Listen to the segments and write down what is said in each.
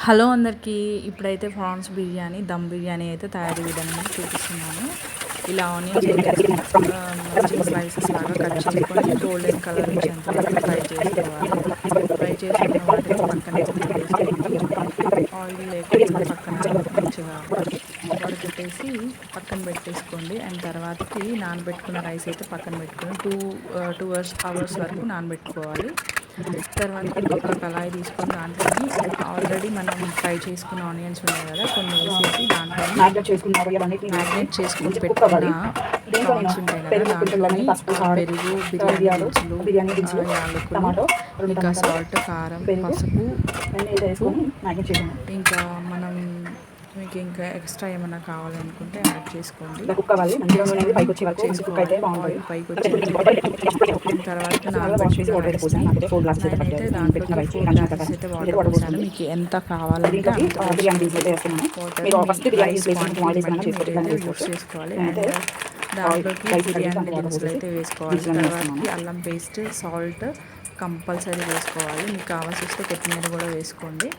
Hello అందరికీ. ఇప్పుడైతే prawns biryani, dum biryani అయితే తయారీ విధానం చూపిస్తున్నాను. ఇలా ఆనియన్స్ మంచిగా స్లైసెస్ లాగా కట్ చేసుకొని గోల్డెన్ కలర్ వచ్చేంత వరకు ఫ్రై చేసుకోవాలి. ఫ్రై చేసుకున్న వాటిని పక్కన పెట్టేసుకొని ఆయిల్ లేకుండా పక్కన మంచిగా వడకట్టేసి పక్కన పెట్టేసుకోండి. అండ్ తర్వాతకి నానబెట్టుకున్న రైస్ అయితే పక్కన పెట్టుకొని టూ అవర్స్ వరకు నానబెట్టుకోవాలి. తర్వాత ఇంకొక కళాయి తీసుకొని దాంట్లోని ఆల్రెడీ మనం ఫ్రై చేసుకున్న ఆనియన్స్ ఉన్నాయి కదా, కొన్ని వేసేసి దాంట్లో మ్యాగ్నేట్ చేసుకుని పెట్టుకున్న ప్రాన్స్ ఉంటాయి కదా, దాంట్లోని పెరుగు, బిర్యానీ దినుసులు, యాలకులు, ఇంకా సాల్ట్, కారం, పసుపు, ఇంకా మనం మీకు ఇంకా ఎక్స్ట్రా ఏమైనా కావాలనుకుంటే యాడ్ చేసుకోండి. పైకి వచ్చి తర్వాత నేనైతే దాంట్లో 4 గ్లాసెస్ అయితే వాటర్ పోసాను. మీకు ఎంత కావాలంటే రైస్ యూస్ చేసుకోవాలి. అండ్ దాంట్లోకి బిర్యానీ దినుసులు అయితే వేసుకోవాలి. తర్వాతకి అల్లం పేస్ట్, సాల్ట్ కంపల్సరీ వేసుకోవాలి. మీకు కావాల్సి వస్తే కొత్తిమీర కూడా వేసుకోండి.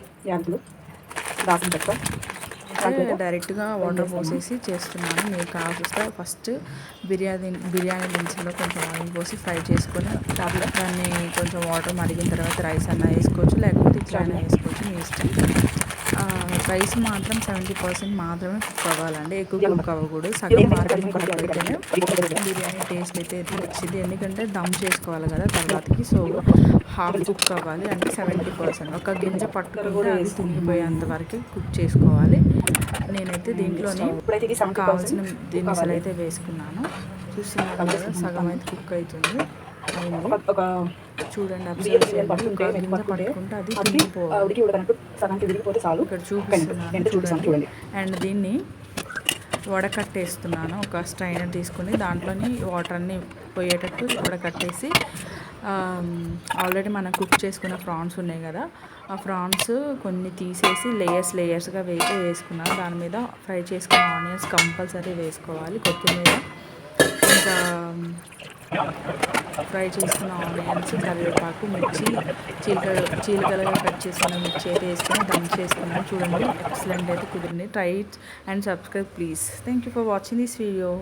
డైరెక్ట్గా వాటర్ పోసేసి చేస్తున్నాను. మీరు కావాల్సి ఫస్ట్ బిర్యానీ దినుసులో కొంచెం ఆయిల్ పోసి ఫ్రై చేసుకొని దాన్ని కొంచెం వాటర్ మరిగిన తర్వాత రైస్ అన్న వేసుకోవచ్చు, లేకపోతే ఇట్లా వేసుకోవచ్చు, మీ ఇష్టం. రైస్ మాత్రం 70% మాత్రమే కుక్ అవ్వాలండి, ఎక్కువ కుక్ అవ్వకూడదు. సగం మాత్రమే కుక్ అయితేనే బిర్యానీ టేస్ట్ అయితే వచ్చింది. ఎందుకంటే దమ్ చేసుకోవాలి కదా తర్వాతకి, సో హాఫ్ కుక్ అవ్వాలి, అంటే 70%. ఒక గింజ పట్టుకుంటే అది తినిగిపోయేంత వరకు కుక్ చేసుకోవాలి. నేనైతే దీంట్లోనే కావాల్సిన దినుసులు అయితే వేసుకున్నాను. చూస్తున్నాను కదా, సగం అయితే కుక్ అవుతుంది. చూడండి, అబ్జర్వ్ చేయండి. ఒక గింజ పట్టుకుంటే అది తినిగిపోవాలి. ఇక్కడ చూపిస్తున్నాను చూడండి. అండ్ దీన్ని వడకట్టేస్తున్నాను. ఒక స్ట్రైనర్ తీసుకుని దాంట్లోని వాటర్ అన్నీ పోయేటట్టు వడకట్టేసి, ఆల్రెడీ మనం కుక్ చేసుకున్న ప్రాన్స్ ఉన్నాయి కదా, ఆ ప్రాన్స్ కొన్ని తీసేసి లేయర్స్గా వేసుకున్నాను. దాని మీద ఫ్రై చేసుకున్న ఆనియన్స్ కంపల్సరీ వేసుకోవాలి, కొత్తిమీర, ఇంకా ఫ్రై చేసుకున్న ఆనియన్స్, కరివేపాకు, మిర్చి, చీలికలుగా కట్ చేసుకున్న మిర్చి అయితే వేసుకొని దమ్ చేసుకున్నాను. చూడండి, ఎక్సలెంట్ అయితే కుదిరింది. Try it and subscribe please. Thank you for watching this video.